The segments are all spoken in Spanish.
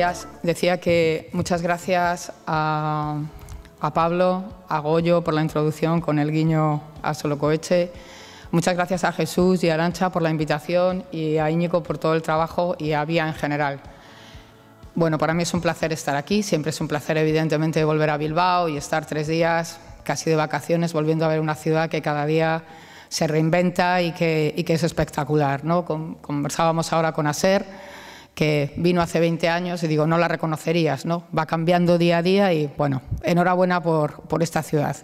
días. Decía que muchas gracias a Pablo, a Goyo por la introducción con el guiño a Solocoetxe. Muchas gracias a Jesús y a Arantxa por la invitación y a Íñigo por todo el trabajo y a Vía en general. Bueno, para mí es un placer estar aquí. Siempre es un placer, evidentemente, volver a Bilbao y estar 3 días casi de vacaciones, volviendo a ver una ciudad que cada día se reinventa y que es espectacular, ¿no? Conversábamos ahora con Aser, que vino hace 20 años y digo, no la reconocerías, ¿no? Va cambiando día a día y, bueno, enhorabuena por esta ciudad.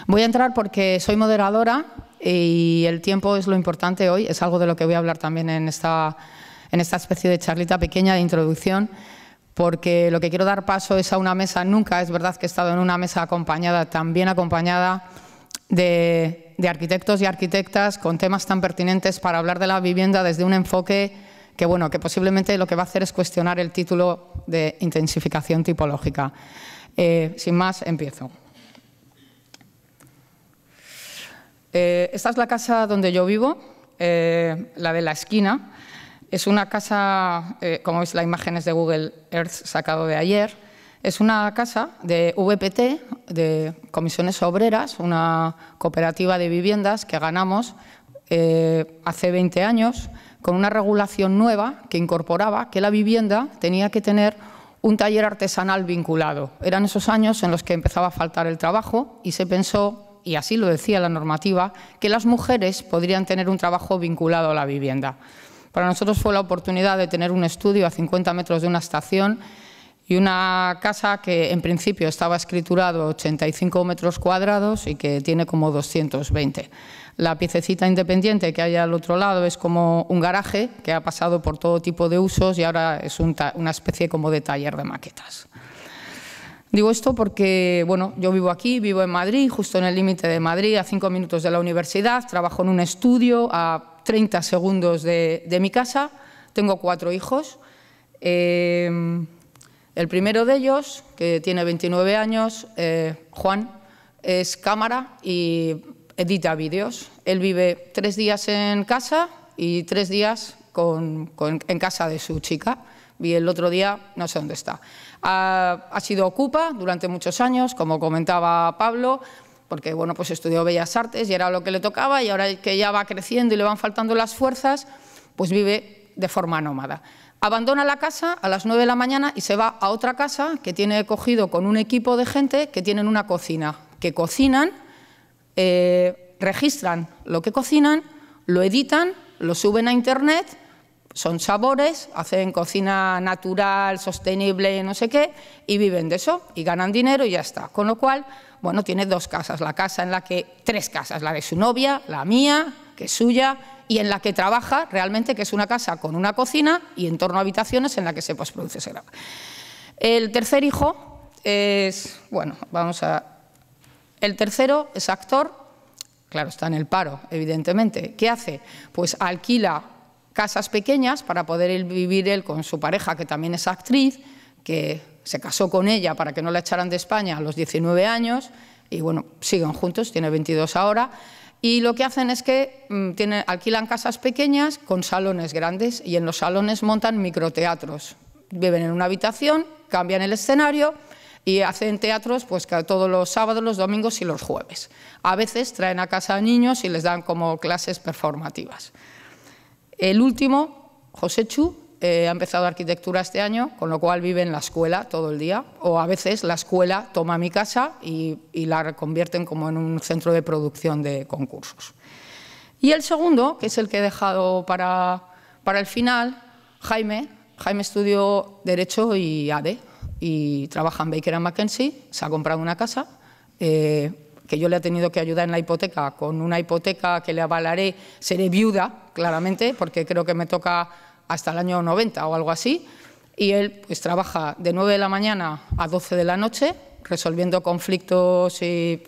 Voy a entrar porque soy moderadora y el tiempo es lo importante hoy. Es algo de lo que voy a hablar también en esta especie de charlita pequeña de introducción, porque lo que quiero dar paso es a una mesa. Nunca es verdad que he estado en una mesa acompañada, tan bien acompañada de arquitectos y arquitectas con temas tan pertinentes para hablar de la vivienda desde un enfoque que, bueno, que posiblemente lo que va a hacer es cuestionar el título de intensificación tipológica. Sin más, empiezo. Esta es la casa donde yo vivo, la de la esquina. Es una casa, como veis, la imagen es de Google Earth sacado de ayer. Es una casa de VPT, de Comisiones Obreras, una cooperativa de viviendas que ganamos hace 20 años con una regulación nueva que incorporaba que la vivienda tenía que tener un taller artesanal vinculado. Eran esos años en los que empezaba a faltar el trabajo y se pensó, y así lo decía la normativa, que las mujeres podrían tener un trabajo vinculado a la vivienda. Para nosotros fue la oportunidad de tener un estudio a 50 metros de una estación y una casa que en principio estaba escriturado 85 metros cuadrados y que tiene como 220. La piececita independiente que hay al otro lado es como un garaje que ha pasado por todo tipo de usos y ahora es una especie como de taller de maquetas. Digo esto porque, bueno, yo vivo aquí, vivo en Madrid, justo en el límite de Madrid, a 5 minutos de la universidad, trabajo en un estudio a 30 segundos de mi casa, tengo 4 hijos. El primero de ellos, que tiene 29 años, Juan, es cámara y edita vídeos. Él vive 3 días en casa y 3 días en casa de su chica. Y el otro día no sé dónde está. Ha sido ocupa durante muchos años, como comentaba Pablo, porque bueno, pues estudió Bellas Artes y era lo que le tocaba, y ahora que ya va creciendo y le van faltando las fuerzas, pues vive de forma nómada. Abandona la casa a las 9 de la mañana y se va a otra casa que tiene cogido con un equipo de gente que tienen una cocina, que cocinan, registran lo que cocinan, lo editan, lo suben a Internet, son sabores, hacen cocina natural, sostenible, no sé qué, y viven de eso, y ganan dinero y ya está. Con lo cual, bueno, tiene 2 casas, la casa en la que, 3 casas, la de su novia, la mía, que es suya, y en la que trabaja realmente, que es una casa con una cocina y en torno a habitaciones en la que se postproduce, se graba. El tercer hijo es, bueno, el tercero es actor, claro, está en el paro, evidentemente. ¿Qué hace? Pues alquila casas pequeñas para poder vivir él con su pareja, que también es actriz, que se casó con ella para que no la echaran de España a los 19 años, y bueno, siguen juntos, tiene 22 ahora. Y lo que hacen es que alquilan casas pequeñas con salones grandes y en los salones montan microteatros. Viven en una habitación, cambian el escenario y hacen teatros pues todos los sábados, los domingos y los jueves. A veces traen a casa a niños y les dan como clases performativas. El último, Josechu, ha empezado arquitectura este año, con lo cual vive en la escuela todo el día, o a veces la escuela toma mi casa y la reconvierten como en un centro de producción de concursos. Y el segundo, que es el que he dejado para el final, Jaime estudió Derecho y ADE y trabaja en Baker & McKenzie, se ha comprado una casa, que yo le he tenido que ayudar en la hipoteca, con una hipoteca que le avalaré, seré viuda, claramente, porque creo que me toca hasta el año 90 o algo así, y él pues trabaja de 9 de la mañana a 12 de la noche, resolviendo conflictos y,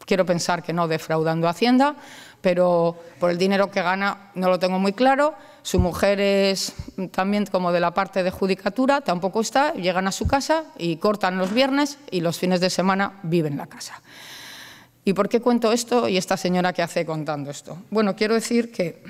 quiero pensar que no defraudando a Hacienda, pero por el dinero que gana no lo tengo muy claro. Su mujer es también como de la parte de judicatura, tampoco está, llegan a su casa y cortan los viernes y los fines de semana viven en la casa. ¿Y por qué cuento esto y esta señora qué hace contando esto? Bueno, quiero decir que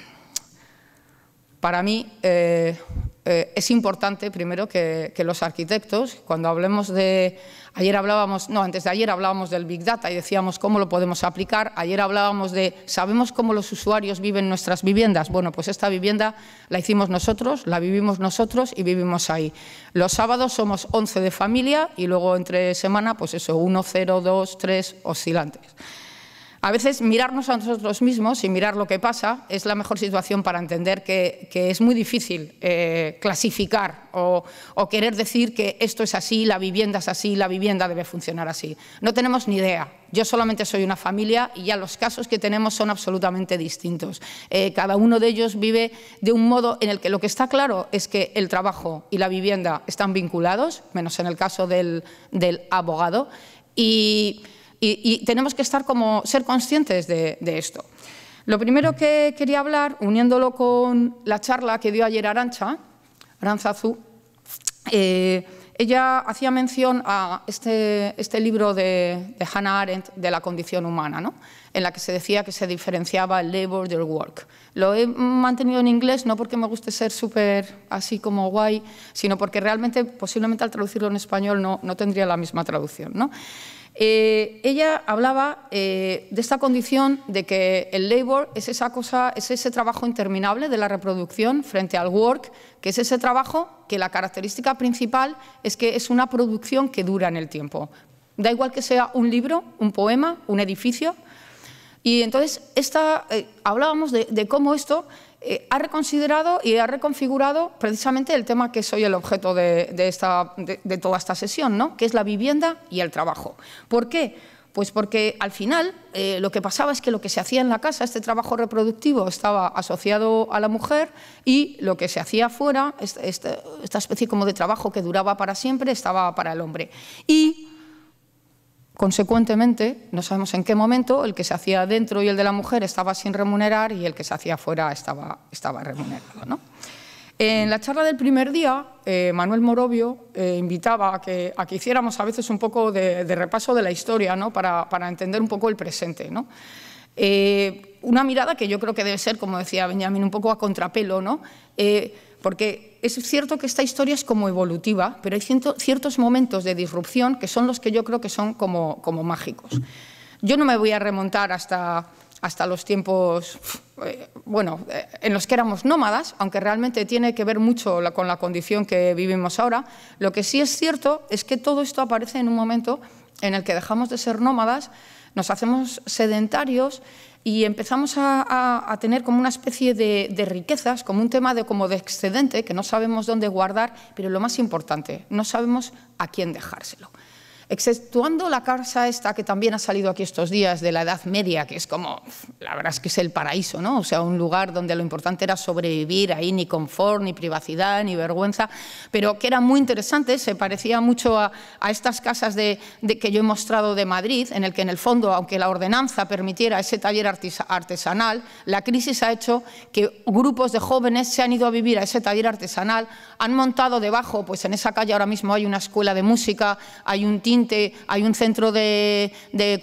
para mí es importante, primero, que los arquitectos, cuando hablemos de... antes de ayer hablábamos del Big Data y decíamos cómo lo podemos aplicar. Ayer hablábamos de, ¿sabemos cómo los usuarios viven nuestras viviendas? Bueno, pues esta vivienda la hicimos nosotros, la vivimos nosotros y vivimos ahí. Los sábados somos 11 de familia y luego entre semana, pues eso, 1, 0, 2, 3, oscilantes. A veces mirarnos a nosotros mismos y mirar lo que pasa es la mejor situación para entender que es muy difícil clasificar o querer decir que esto es así, la vivienda es así, la vivienda debe funcionar así. No tenemos ni idea. Yo solamente soy una familia y ya los casos que tenemos son absolutamente distintos. Cada uno de ellos vive de un modo en el que lo que está claro es que el trabajo y la vivienda están vinculados, menos en el caso del abogado, y tenemos que ser conscientes de esto. Lo primero que quería hablar, uniéndolo con la charla que dio ayer Arantzazu, ella hacía mención a este libro de Hannah Arendt de la condición humana, ¿no? En la que se decía que se diferenciaba el labor del work. Lo he mantenido en inglés no porque me guste ser súper así como guay, sino porque realmente, posiblemente al traducirlo en español no tendría la misma traducción, ¿no? Ella hablaba de esta condición de que el labor es ese trabajo interminable de la reproducción frente al work, que es ese trabajo que la característica principal es que es una producción que dura en el tiempo. Da igual que sea un libro, un poema, un edificio. Y entonces hablábamos de cómo esto ha reconsiderado y ha reconfigurado precisamente el tema que soy el objeto de toda esta sesión, ¿no? Que es la vivienda y el trabajo. ¿Por qué? Pues porque al final lo que pasaba es que lo que se hacía en la casa, este trabajo reproductivo, estaba asociado a la mujer y lo que se hacía fuera, esta especie como de trabajo que duraba para siempre, estaba para el hombre. Y consecuentemente, no sabemos en qué momento, el que se hacía dentro y el de la mujer estaba sin remunerar y el que se hacía fuera estaba remunerado, ¿no? En la charla del primer día, Manuel Morobio invitaba a que hiciéramos a veces un poco de repaso de la historia, ¿no? para entender un poco el presente, ¿no? Una mirada que yo creo que debe ser, como decía Benjamín, un poco a contrapelo, ¿no? Porque es cierto que esta historia es como evolutiva, pero hay ciertos momentos de disrupción que son los que yo creo que son como mágicos. Yo no me voy a remontar hasta los tiempos en los que éramos nómadas, aunque realmente tiene que ver mucho con la condición que vivimos ahora. Lo que sí es cierto es que todo esto aparece en un momento en el que dejamos de ser nómadas, nos hacemos sedentarios y empezamos a tener como una especie de riquezas, como un tema de excedente que no sabemos dónde guardar, pero lo más importante, no sabemos a quién dejárselo. Exceptuando la casa esta que también ha salido aquí estos días de la Edad Media, que es como, la verdad es que es el paraíso, ¿no? O sea, un lugar donde lo importante era sobrevivir, ahí ni confort, ni privacidad, ni vergüenza, pero que era muy interesante, se parecía mucho a estas casas que yo he mostrado de Madrid, en el que en el fondo, aunque la ordenanza permitiera ese taller artesanal, la crisis ha hecho que grupos de jóvenes se han ido a vivir a ese taller artesanal, han montado debajo, pues en esa calle ahora mismo hay una escuela de música, hay un tinte, hay un centro de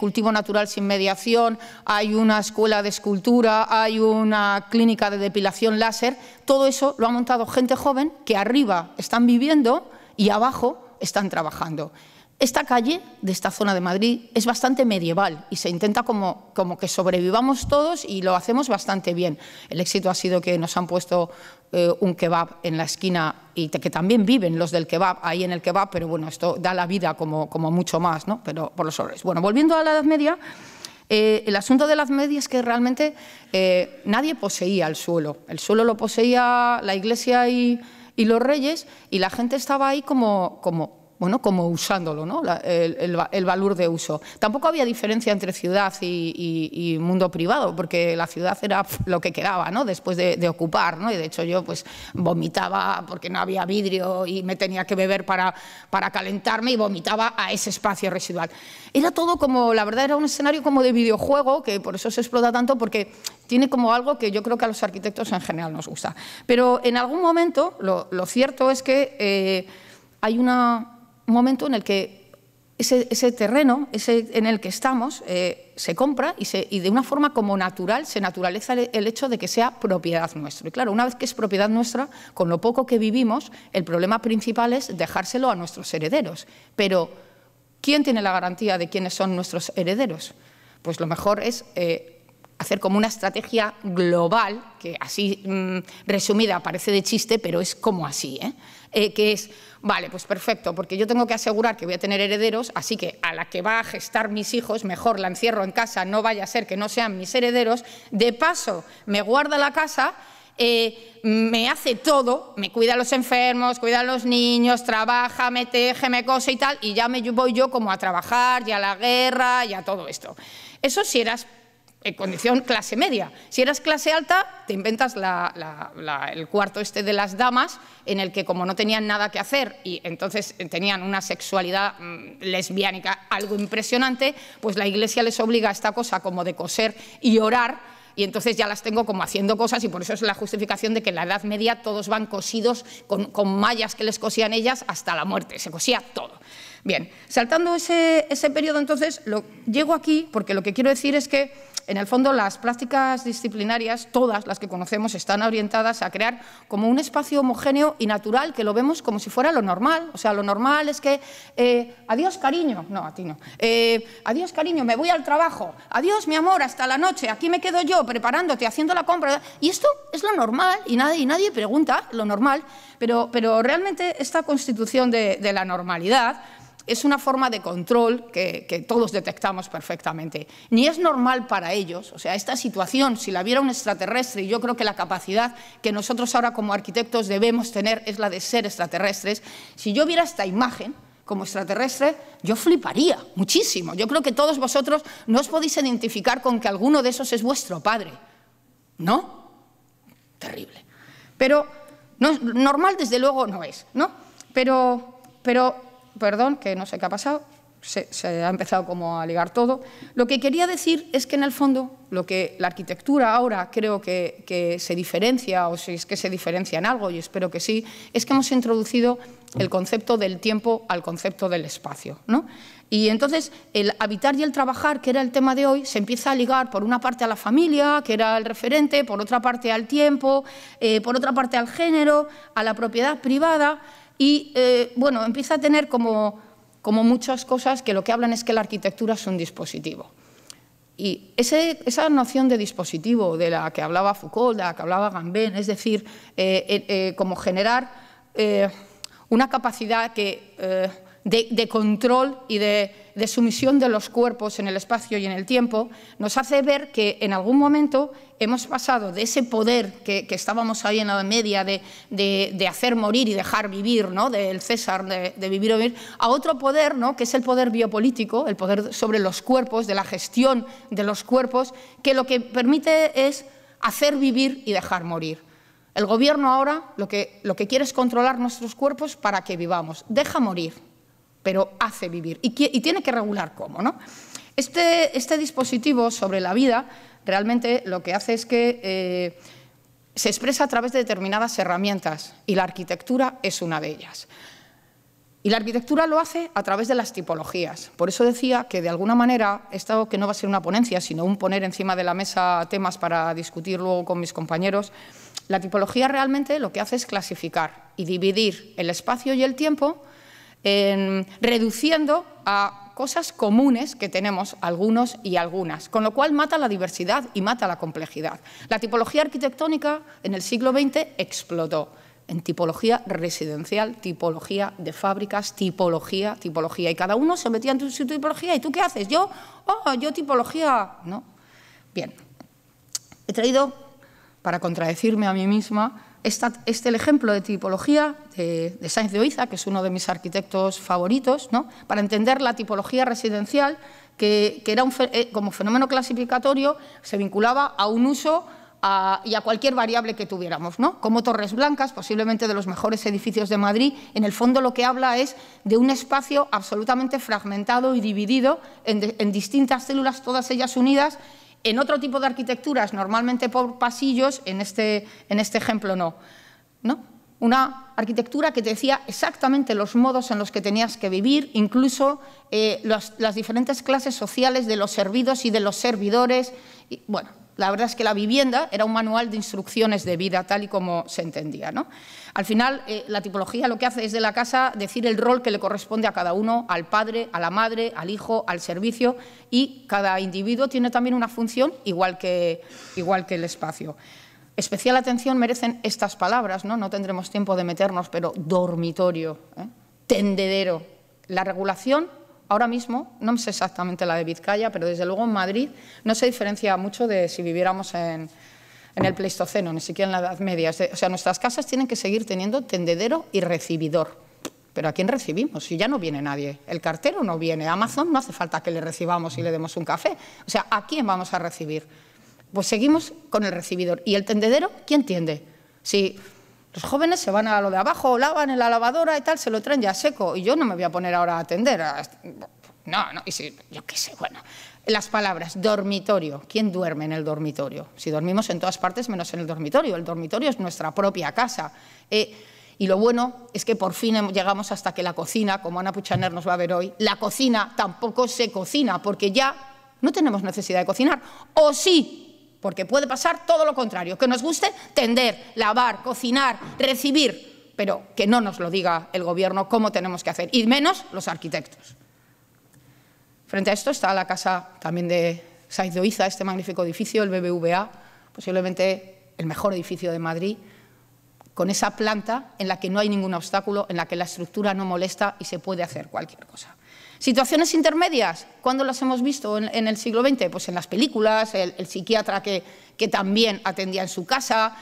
cultivo natural sin mediación, hay una escuela de escultura, hay una clínica de depilación láser. Todo eso lo ha montado gente joven que arriba están viviendo y abajo están trabajando. Esta calle de esta zona de Madrid es bastante medieval y se intenta como que sobrevivamos todos y lo hacemos bastante bien. El éxito ha sido que nos han puesto un kebab en la esquina y que también viven los del kebab ahí en el kebab, pero bueno, esto da la vida como mucho más, ¿no? Pero por los horrores. Bueno, volviendo a la Edad Media, el asunto de la Edad Media es que realmente nadie poseía el suelo. El suelo lo poseía la Iglesia y los reyes y la gente estaba ahí como usándolo, ¿no? el valor de uso. Tampoco había diferencia entre ciudad y mundo privado, porque la ciudad era lo que quedaba, ¿no? Después de ocupar, ¿no? Y de hecho yo pues vomitaba porque no había vidrio y me tenía que beber para calentarme y vomitaba a ese espacio residual. Era todo como, la verdad era un escenario como de videojuego, que por eso se explota tanto, porque tiene como algo que yo creo que a los arquitectos en general nos gusta. Pero en algún momento, lo cierto es que hay un momento en el que ese terreno en el que estamos se compra y de una forma como natural se naturaliza el hecho de que sea propiedad nuestra. Y claro, una vez que es propiedad nuestra, con lo poco que vivimos, el problema principal es dejárselo a nuestros herederos. Pero, ¿quién tiene la garantía de quiénes son nuestros herederos? Pues lo mejor es hacer como una estrategia global, que así resumida parece de chiste, pero es como así, que es, vale, pues perfecto, porque yo tengo que asegurar que voy a tener herederos, así que a la que va a gestar mis hijos, mejor la encierro en casa, no vaya a ser que no sean mis herederos, de paso me guarda la casa, me hace todo, me cuida a los enfermos, cuida a los niños, trabaja, me teje, me cose y tal, y ya me voy yo como a trabajar, y a la guerra, y a todo esto. Eso si eras en condición clase media. Si eras clase alta, te inventas el cuarto de las damas, en el que como no tenían nada que hacer y entonces tenían una sexualidad lesbiánica algo impresionante, pues la Iglesia les obliga a esta cosa como de coser y orar, y entonces ya las tengo como haciendo cosas, y por eso es la justificación de que en la Edad Media todos van cosidos con mallas que les cosían ellas hasta la muerte, se cosía todo. Bien, saltando ese periodo, entonces, llego aquí porque lo que quiero decir es que, en el fondo, las prácticas disciplinarias, todas las que conocemos, están orientadas a crear como un espacio homogéneo y natural, que lo vemos como si fuera lo normal. O sea, lo normal es que, adiós, cariño, no, a ti no, adiós, cariño, me voy al trabajo, adiós, mi amor, hasta la noche, aquí me quedo yo preparándote, haciendo la compra, y esto es lo normal, y nadie pregunta lo normal, pero realmente esta constitución de la normalidad es una forma de control que todos detectamos perfectamente. Ni es normal para ellos, o sea, esta situación, si la viera un extraterrestre, y yo creo que la capacidad que nosotros ahora como arquitectos debemos tener es la de ser extraterrestres, si yo viera esta imagen como extraterrestre, yo fliparía muchísimo. Yo creo que todos vosotros no os podéis identificar con que alguno de esos es vuestro padre, ¿no? Terrible. Pero no, normal desde luego no es, ¿no? Pero perdón, que no sé qué ha pasado, se ha empezado como a ligar todo. Lo que quería decir es que, en el fondo, lo que la arquitectura ahora creo que se diferencia, o si es que se diferencia en algo, y espero que sí, es que hemos introducido el concepto del tiempo al concepto del espacio, ¿no? Y entonces el habitar y el trabajar, que era el tema de hoy, se empieza a ligar por una parte a la familia, que era el referente, por otra parte al tiempo, por otra parte al género, a la propiedad privada. Y, bueno, empieza a tener como muchas cosas que lo que hablan es que la arquitectura es un dispositivo. Y esa noción de dispositivo de la que hablaba Foucault, de la que hablaba Gambén, es decir, como generar una capacidad de control y de sumisión de los cuerpos en el espacio y en el tiempo, nos hace ver que en algún momento hemos pasado de ese poder que estábamos ahí en la Edad Media de hacer morir y dejar vivir, ¿no?, del César, de vivir o vivir, a otro poder, ¿no?, que es el poder biopolítico, el poder sobre los cuerpos, de la gestión de los cuerpos, que lo que permite es hacer vivir y dejar morir. El gobierno ahora lo que quiere es controlar nuestros cuerpos para que vivamos. Deja morir, pero hace vivir. Y tiene que regular cómo, ¿no? Este dispositivo sobre la vida realmente lo que hace es que se expresa a través de determinadas herramientas, y la arquitectura es una de ellas. Y la arquitectura lo hace a través de las tipologías. Por eso decía que, de alguna manera, esto que no va a ser una ponencia, sino un poner encima de la mesa temas para discutir luego con mis compañeros, la tipología realmente lo que hace es clasificar y dividir el espacio y el tiempo, reduciendo a cosas comunes que tenemos algunos y algunas, con lo cual mata la diversidad y mata la complejidad. La tipología arquitectónica en el siglo XX explotó en tipología residencial, tipología de fábricas, tipología, y cada uno se metía en su tipología. ¿Y tú qué haces? Yo tipología, ¿no? Bien, he traído, para contradecirme a mí misma, el ejemplo de tipología de Sáenz de Oiza, que es uno de mis arquitectos favoritos, ¿no?, para entender la tipología residencial, que era como fenómeno clasificatorio, se vinculaba a un uso y a cualquier variable que tuviéramos, ¿no? Como Torres Blancas, posiblemente de los mejores edificios de Madrid, en el fondo lo que habla es de un espacio absolutamente fragmentado y dividido en distintas células, todas ellas unidas. En otro tipo de arquitecturas, normalmente por pasillos, en este ejemplo no. Una arquitectura que te decía exactamente los modos en los que tenías que vivir, incluso las diferentes clases sociales de los servidos y de los servidores. Y, bueno, la verdad es que la vivienda era un manual de instrucciones de vida, tal y como se entendía, ¿no? Al final, la tipología lo que hace es de la casa decir el rol que le corresponde a cada uno, al padre, a la madre, al hijo, al servicio, y cada individuo tiene también una función igual que el espacio. Especial atención merecen estas palabras, ¿no? No tendremos tiempo de meternos, pero dormitorio, tendedero. La regulación, ahora mismo, no sé exactamente la de Vizcaya, pero desde luego en Madrid no se diferencia mucho de si viviéramos en el Pleistoceno, ni siquiera en la Edad Media. O sea, nuestras casas tienen que seguir teniendo tendedero y recibidor. ¿Pero a quién recibimos? Si ya no viene nadie. El cartero no viene. Amazon no hace falta que le recibamos y le demos un café. O sea, ¿a quién vamos a recibir? Pues seguimos con el recibidor. ¿Y el tendedero? ¿Quién tiende? Si los jóvenes se van a lo de abajo, lavan en la lavadora y tal, se lo traen ya seco. Y yo no me voy a poner ahora a atender. No, y si, yo qué sé, bueno. Las palabras, dormitorio. ¿Quién duerme en el dormitorio? Si dormimos en todas partes menos en el dormitorio. El dormitorio es nuestra propia casa. Y lo bueno es que por fin llegamos hasta que la cocina, como Ana Puchaner nos va a ver hoy, la cocina tampoco se cocina, porque ya no tenemos necesidad de cocinar. O sí, porque puede pasar todo lo contrario, que nos guste tender, lavar, cocinar, recibir, pero que no nos lo diga el Gobierno cómo tenemos que hacer, y menos los arquitectos. Frente a esto está la casa también de Saiz de Oiza, este magnífico edificio, el BBVA, posiblemente el mejor edificio de Madrid, con esa planta en la que no hay ningún obstáculo, en la que la estructura no molesta y se puede hacer cualquier cosa. Situaciones intermedias, ¿cuándo las hemos visto en el siglo XX? Pues en las películas, el psiquiatra que también atendía en su casa,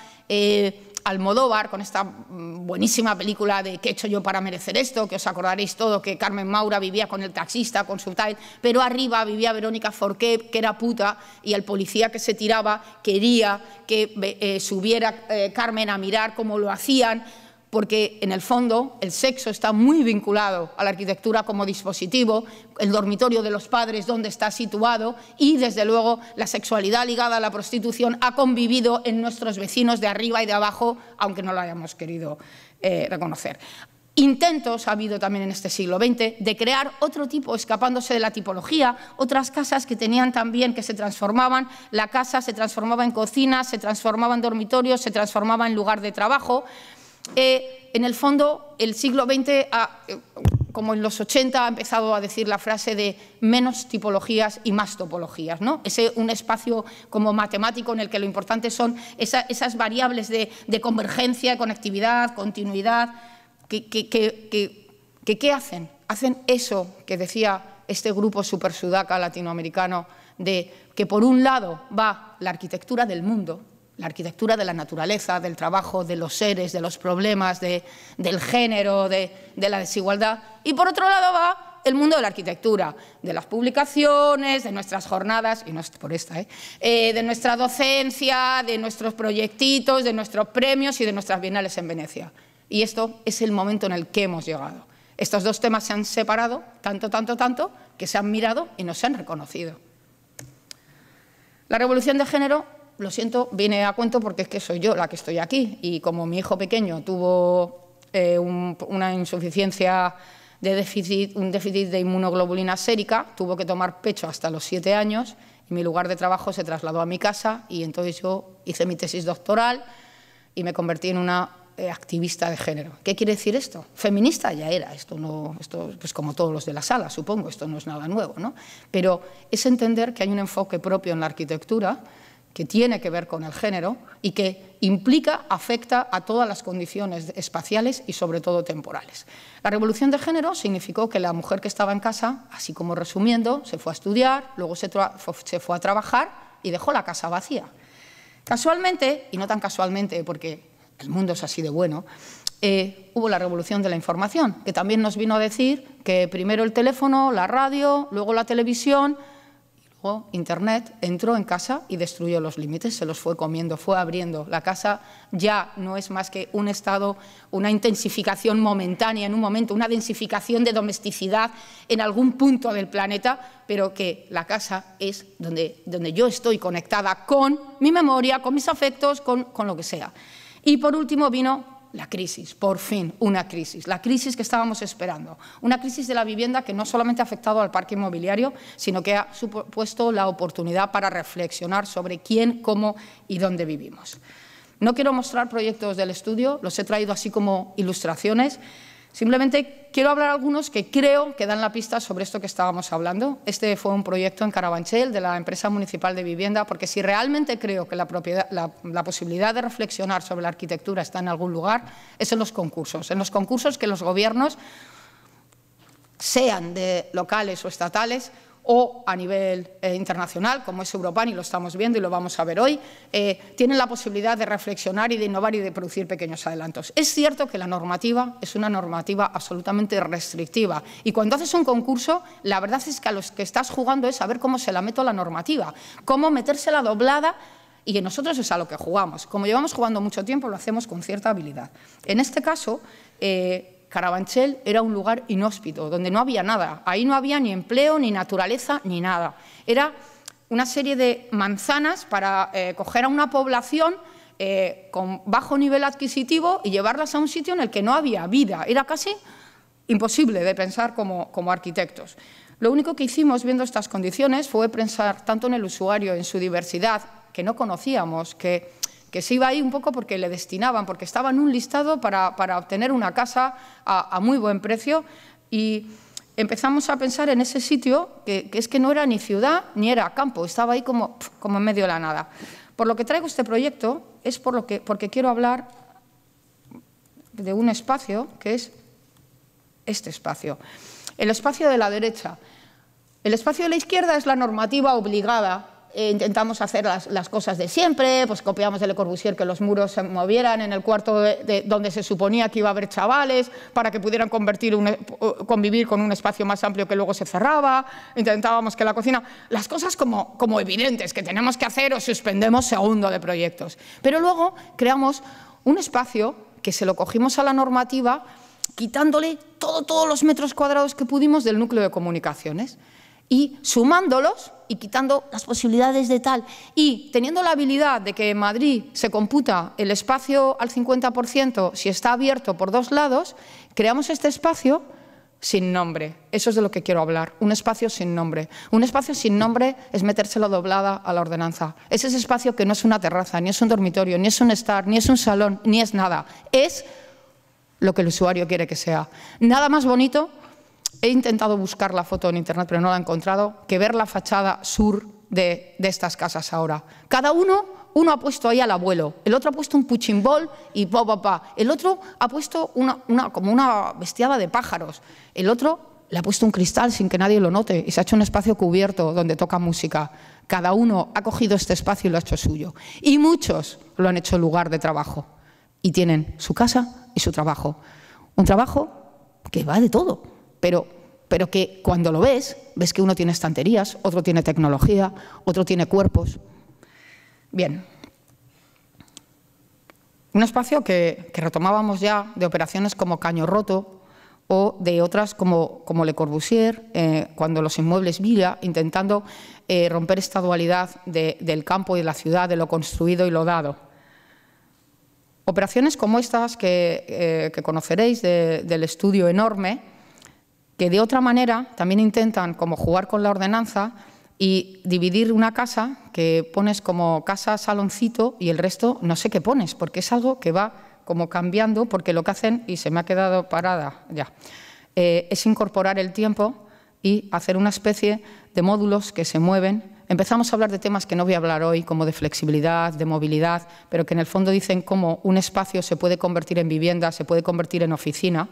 Almodóvar con esta buenísima película de ¿qué he hecho yo para merecer esto? Que os acordaréis todo, que Carmen Maura vivía con el taxista, con su tal, pero arriba vivía Verónica Forqué, que era puta, y el policía que se tiraba quería que subiera Carmen a mirar cómo lo hacían, porque en el fondo el sexo está muy vinculado a la arquitectura como dispositivo, el dormitorio de los padres donde está situado, y desde luego la sexualidad ligada a la prostitución ha convivido en nuestros vecinos de arriba y de abajo, aunque no lo hayamos querido reconocer. Intentos ha habido también en este siglo XX de crear otro tipo, escapándose de la tipología, otras casas que tenían también, que se transformaban, la casa se transformaba en cocina, se transformaba en dormitorio, se transformaba en lugar de trabajo. En el fondo, el siglo XX, como en los 80, ha empezado a decir la frase de menos tipologías y más topologías, ¿no? Un espacio como matemático en el que lo importante son esas variables de convergencia, de conectividad, continuidad, ¿qué hacen? Hacen eso que decía este grupo super sudaca latinoamericano, de que por un lado va la arquitectura del mundo, la arquitectura de la naturaleza, del trabajo, de los seres, de los problemas, del género, de la desigualdad. Y por otro lado va el mundo de la arquitectura, de las publicaciones, de nuestras jornadas, y no es por esta, de nuestra docencia, de nuestros proyectitos, de nuestros premios y de nuestras bienales en Venecia. Y esto es el momento en el que hemos llegado. Estos dos temas se han separado tanto, que se han mirado y no se han reconocido. La revolución de género, lo siento, viene a cuento porque es que soy yo la que estoy aquí, y como mi hijo pequeño tuvo una insuficiencia de déficit, un déficit de inmunoglobulina sérica, tuvo que tomar pecho hasta los 7 años, y mi lugar de trabajo se trasladó a mi casa, y entonces yo hice mi tesis doctoral y me convertí en una activista de género. ¿Qué quiere decir esto? Feminista ya era, esto pues como todos los de la sala, supongo, esto no es nada nuevo, ¿no? Pero es entender que hay un enfoque propio en la arquitectura que tiene que ver con el género y que implica, afecta a todas las condiciones espaciales y sobre todo temporales. La revolución de género significó que la mujer que estaba en casa, así como resumiendo, se fue a estudiar, luego se fue a trabajar y dejó la casa vacía. Casualmente, y no tan casualmente porque el mundo es así de bueno, hubo la revolución de la información, que también nos vino a decir que primero el teléfono, la radio, luego la televisión, luego Internet entró en casa y destruyó los límites, se los fue comiendo, fue abriendo. La casa ya no es más que un estado, una intensificación momentánea en un momento, una densificación de domesticidad en algún punto del planeta, pero que la casa es donde yo estoy conectada con mi memoria, con mis afectos, con lo que sea. Y por último vino la crisis, por fin, una crisis, la crisis que estábamos esperando. Una crisis de la vivienda que no solamente ha afectado al parque inmobiliario, sino que ha supuesto la oportunidad para reflexionar sobre quién, cómo y dónde vivimos. No quiero mostrar proyectos del estudio, los he traído así como ilustraciones. Simplemente quiero hablar algunos que creo que dan la pista sobre esto que estábamos hablando. Este fue un proyecto en Carabanchel de la empresa municipal de vivienda, porque si realmente creo que la posibilidad de reflexionar sobre la arquitectura está en algún lugar, es en los concursos que los gobiernos, sean de locales o estatales, o a nivel internacional, como es Europan, y lo estamos viendo y lo vamos a ver hoy, tienen la posibilidad de reflexionar y de innovar y de producir pequeños adelantos. Es cierto que la normativa es una normativa absolutamente restrictiva y cuando haces un concurso, la verdad es que a los que estás jugando es a ver cómo se la meto la normativa, cómo metérsela doblada, y nosotros es a lo que jugamos. Como llevamos jugando mucho tiempo, lo hacemos con cierta habilidad. En este caso, Carabanchel era un lugar inhóspito, donde no había nada. Ahí no había ni empleo, ni naturaleza, ni nada. Era una serie de manzanas para coger a una población con bajo nivel adquisitivo y llevarlas a un sitio en el que no había vida. Era casi imposible de pensar como arquitectos. Lo único que hicimos viendo estas condiciones fue pensar tanto en el usuario, en su diversidad, que no conocíamos, que se iba ahí un poco porque le destinaban, porque estaba en un listado para obtener una casa a muy buen precio, y empezamos a pensar en ese sitio que es que no era ni ciudad ni era campo, estaba ahí como en medio de la nada. Por lo que traigo este proyecto es porque quiero hablar de un espacio que es este espacio, el espacio de la derecha. El espacio de la izquierda es la normativa obligada. Intentamos hacer las cosas de siempre, pues copiamos de Le Corbusier que los muros se movieran en el cuarto donde se suponía que iba a haber chavales para que pudieran convivir con un espacio más amplio que luego se cerraba. Intentábamos que la cocina… Las cosas como evidentes que tenemos que hacer o suspendemos segundo de proyectos. Pero luego creamos un espacio que se lo cogimos a la normativa quitándole todos los metros cuadrados que pudimos del núcleo de comunicaciones y sumándolos y quitando las posibilidades de tal, y teniendo la habilidad de que en Madrid se computa el espacio al 50% si está abierto por dos lados, creamos este espacio sin nombre. Eso es de lo que quiero hablar, un espacio sin nombre. Un espacio sin nombre es metérselo doblada a la ordenanza. Es ese espacio que no es una terraza, ni es un dormitorio, ni es un estar, ni es un salón, ni es nada. Es lo que el usuario quiere que sea. Nada más bonito. He intentado buscar la foto en internet, pero no la he encontrado, que ver la fachada sur de estas casas ahora. Cada uno ha puesto ahí al abuelo, el otro ha puesto un puchimbol y papá, el otro ha puesto como una bestiada de pájaros, el otro le ha puesto un cristal sin que nadie lo note y se ha hecho un espacio cubierto donde toca música. Cada uno ha cogido este espacio y lo ha hecho suyo. Y muchos lo han hecho lugar de trabajo y tienen su casa y su trabajo. Un trabajo que va de todo. Pero que cuando lo ves que uno tiene estanterías, otro tiene tecnología, otro tiene cuerpos. Bien. Un espacio que retomábamos ya de operaciones como Caño Roto o de otras como Le Corbusier, cuando los inmuebles Villa, intentando romper esta dualidad del campo y de la ciudad, de lo construido y lo dado. Operaciones como estas que conoceréis del estudio enorme, que de otra manera también intentan como jugar con la ordenanza y dividir una casa que pones como casa saloncito y el resto no sé qué pones, porque es algo que va como cambiando, porque lo que hacen, y se me ha quedado parada ya, es incorporar el tiempo y hacer una especie de módulos que se mueven. Empezamos a hablar de temas que no voy a hablar hoy, como de flexibilidad, de movilidad, pero que en el fondo dicen cómo un espacio se puede convertir en vivienda, se puede convertir en oficina,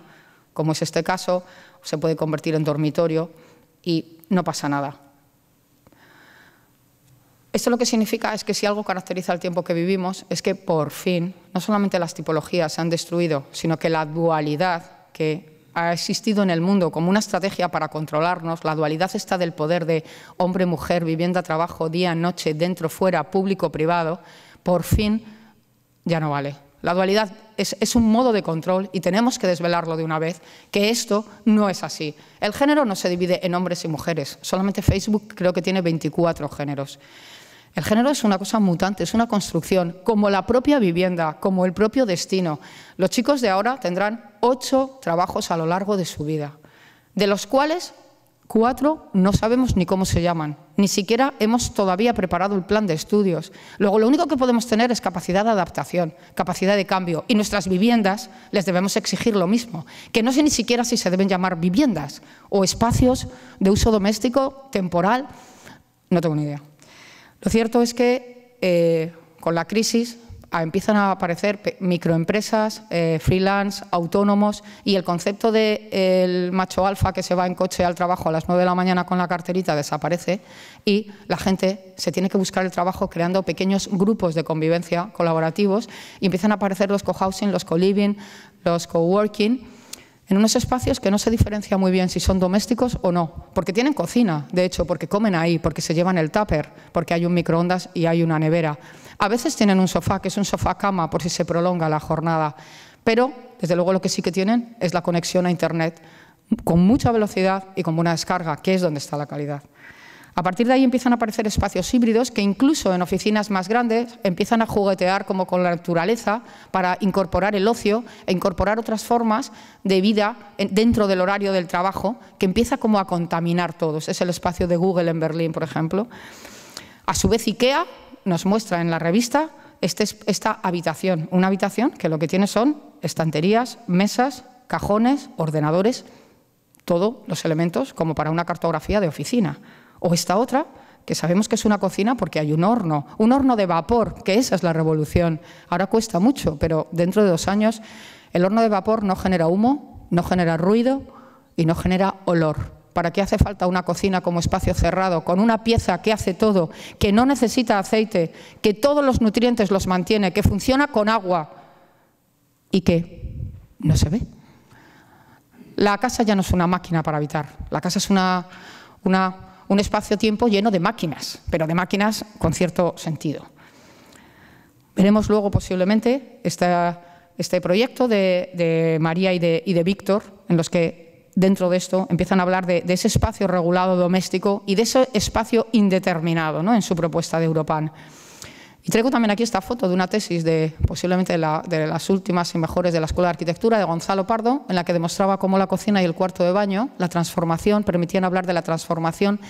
como es este caso, se puede convertir en dormitorio y no pasa nada. Esto lo que significa es que si algo caracteriza el tiempo que vivimos es que por fin no solamente las tipologías se han destruido, sino que la dualidad que ha existido en el mundo como una estrategia para controlarnos, la dualidad está del poder de hombre, mujer, vivienda, trabajo, día, noche, dentro, fuera, público, privado, por fin ya no vale. La dualidad es un modo de control y tenemos que desvelarlo de una vez, que esto no es así. El género no se divide en hombres y mujeres, solamente Facebook creo que tiene 24 géneros. El género es una cosa mutante, es una construcción, como la propia vivienda, como el propio destino. Los chicos de ahora tendrán 8 trabajos a lo largo de su vida, de los cuales 4 no sabemos ni cómo se llaman, ni siquiera hemos todavía preparado el plan de estudios. Luego, lo único que podemos tener es capacidad de adaptación, capacidad de cambio, y nuestras viviendas les debemos exigir lo mismo, que no sé ni siquiera si se deben llamar viviendas o espacios de uso doméstico, temporal, no tengo ni idea. Lo cierto es que con la crisis empiezan a aparecer microempresas, freelance, autónomos, y el concepto del macho alfa que se va en coche al trabajo a las 9 de la mañana con la carterita desaparece y la gente se tiene que buscar el trabajo creando pequeños grupos de convivencia colaborativos y empiezan a aparecer los cohousing, los co-living, los coworking, en unos espacios que no se diferencia muy bien si son domésticos o no, porque tienen cocina, de hecho, porque comen ahí, porque se llevan el tupper, porque hay un microondas y hay una nevera. A veces tienen un sofá, que es un sofá cama por si se prolonga la jornada, pero desde luego lo que sí que tienen es la conexión a Internet con mucha velocidad y con buena descarga, que es donde está la calidad. A partir de ahí empiezan a aparecer espacios híbridos que incluso en oficinas más grandes empiezan a juguetear como con la naturaleza para incorporar el ocio e incorporar otras formas de vida dentro del horario del trabajo que empieza como a contaminar todos. Es el espacio de Google en Berlín, por ejemplo. A su vez, IKEA nos muestra en la revista esta habitación, una habitación que lo que tiene son estanterías, mesas, cajones, ordenadores, todos los elementos como para una cartografía de oficina. O esta otra, que sabemos que es una cocina porque hay un horno de vapor, que esa es la revolución. Ahora cuesta mucho, pero dentro de 2 años el horno de vapor no genera humo, no genera ruido y no genera olor. ¿Para qué hace falta una cocina como espacio cerrado, con una pieza que hace todo, que no necesita aceite, que todos los nutrientes los mantiene, que funciona con agua y que no se ve? La casa ya no es una máquina para habitar, la casa es un espacio-tiempo lleno de máquinas, pero de máquinas con cierto sentido. Veremos luego posiblemente este proyecto de María y de Víctor, en los que dentro de esto empiezan a hablar de ese espacio regulado doméstico y de ese espacio indeterminado, ¿no?, en su propuesta de Europan. Y traigo también aquí esta foto de una tesis posiblemente de las últimas y mejores de la Escuela de Arquitectura de Gonzalo Pardo, en la que demostraba cómo la cocina y el cuarto de baño, la transformación, permitían hablar de la transformación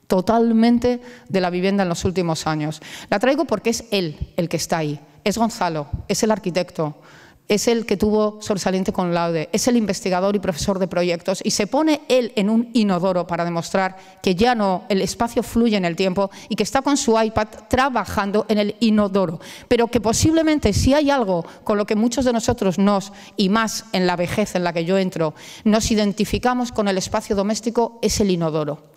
totalmente de la vivienda en los últimos años. La traigo porque es él el que está ahí, es Gonzalo, es el arquitecto, es el que tuvo sobresaliente con laude, es el investigador y profesor de proyectos y se pone él en un inodoro para demostrar que ya no, el espacio fluye en el tiempo y que está con su iPad trabajando en el inodoro, pero que posiblemente si hay algo con lo que muchos de nosotros y más en la vejez en la que yo entro, nos identificamos con el espacio doméstico, es el inodoro.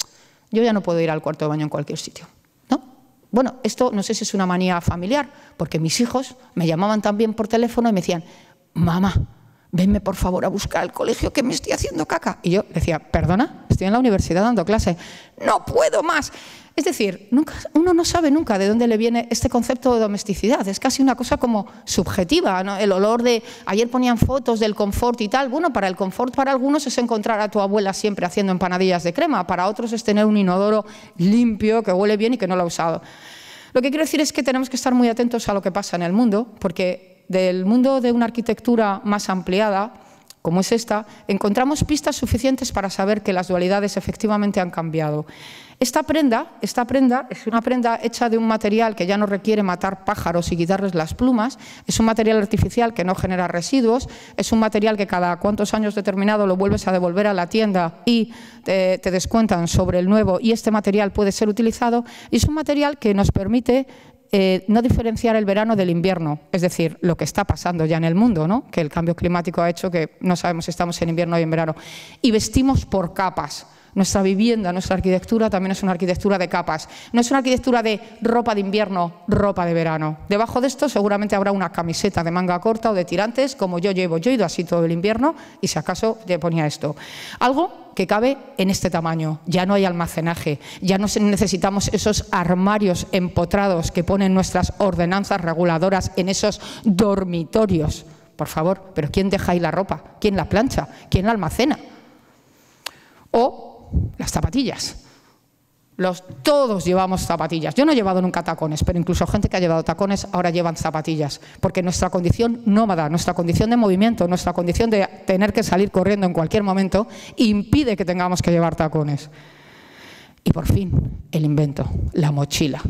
Yo ya no puedo ir al cuarto de baño en cualquier sitio, ¿no? Bueno, esto no sé si es una manía familiar, porque mis hijos me llamaban también por teléfono y me decían: mamá, venme por favor a buscar al colegio que me estoy haciendo caca. Y yo decía: perdona, estoy en la universidad dando clase, no puedo más. Es decir, uno no sabe nunca de dónde le viene este concepto de domesticidad. Es casi una cosa como subjetiva, ¿no? El olor de... Ayer ponían fotos del confort y tal. Bueno, para el confort para algunos es encontrar a tu abuela siempre haciendo empanadillas de crema. Para otros es tener un inodoro limpio, que huele bien y que no lo ha usado. Lo que quiero decir es que tenemos que estar muy atentos a lo que pasa en el mundo, porque del mundo de una arquitectura más ampliada, como es esta, encontramos pistas suficientes para saber que las dualidades efectivamente han cambiado. Esta prenda es una prenda hecha de un material que ya no requiere matar pájaros y quitarles las plumas, es un material artificial que no genera residuos, es un material que cada cuantos años determinado lo vuelves a devolver a la tienda y te descuentan sobre el nuevo y este material puede ser utilizado, y es un material que nos permite no diferenciar el verano del invierno, es decir, lo que está pasando ya en el mundo, ¿no?, que el cambio climático ha hecho que no sabemos si estamos en invierno o en verano, y vestimos por capas. Nuestra vivienda, nuestra arquitectura también es una arquitectura de capas. No es una arquitectura de ropa de invierno, ropa de verano. Debajo de esto seguramente habrá una camiseta de manga corta o de tirantes, como yo llevo. Yo he ido así todo el invierno y si acaso le ponía esto. Algo que cabe en este tamaño. Ya no hay almacenaje, ya no necesitamos esos armarios empotrados que ponen nuestras ordenanzas reguladoras en esos dormitorios. Por favor, pero ¿quién deja ahí la ropa? ¿Quién la plancha? ¿Quién la almacena? O las zapatillas. Todos llevamos zapatillas. Yo no he llevado nunca tacones, pero incluso gente que ha llevado tacones ahora llevan zapatillas, porque nuestra condición nómada, nuestra condición de movimiento, nuestra condición de tener que salir corriendo en cualquier momento impide que tengamos que llevar tacones. Y por fin, el invento, la mochila.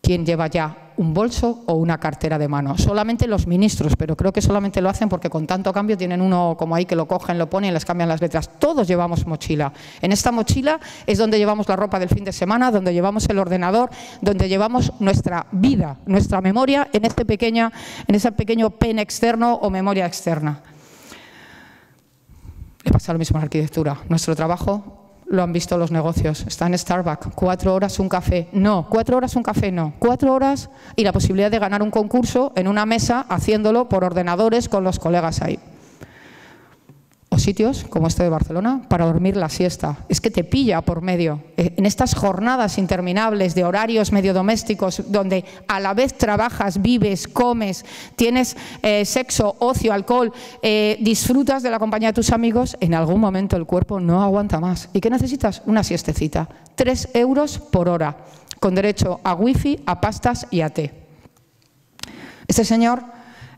¿Quién lleva ya un bolso o una cartera de mano? Solamente los ministros, pero creo que solamente lo hacen porque con tanto cambio tienen uno como ahí que lo cogen, lo ponen y les cambian las letras. Todos llevamos mochila. En esta mochila es donde llevamos la ropa del fin de semana, donde llevamos el ordenador, donde llevamos nuestra vida, nuestra memoria en ese pequeño pen externo o memoria externa. Le pasa lo mismo en la arquitectura. Nuestro trabajo lo han visto los negocios. Está en Starbucks, 4 horas un café. No, 4 horas un café no. 4 horas y la posibilidad de ganar un concurso en una mesa haciéndolo por ordenadores con los colegas ahí. O sitios como este de Barcelona para dormir la siesta. Es que te pilla por medio. En estas jornadas interminables de horarios medio domésticos donde a la vez trabajas, vives, comes, tienes sexo, ocio, alcohol, disfrutas de la compañía de tus amigos, en algún momento el cuerpo no aguanta más. ¿Y qué necesitas? Una siestecita. 3 euros por hora, con derecho a wifi, a pastas y a té. Este señor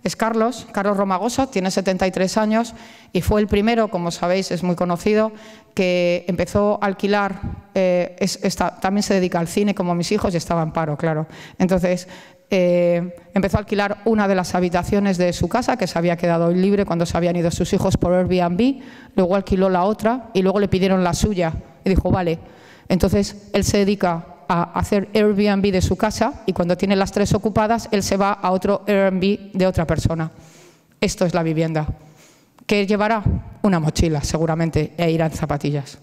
es Carlos Romagosa, tiene 73 años y fue el primero, como sabéis, es muy conocido, que empezó a alquilar, también se dedica al cine como mis hijos y estaba en paro, claro. Entonces, empezó a alquilar una de las habitaciones de su casa, que se había quedado libre cuando se habían ido sus hijos por Airbnb, luego alquiló la otra y luego le pidieron la suya y dijo, vale. Entonces, él se dedica a hacer Airbnb de su casa y cuando tiene las 3 ocupadas, él se va a otro Airbnb de otra persona. Esto es la vivienda. ¿Qué llevará? Una mochila, seguramente, e irá en zapatillas.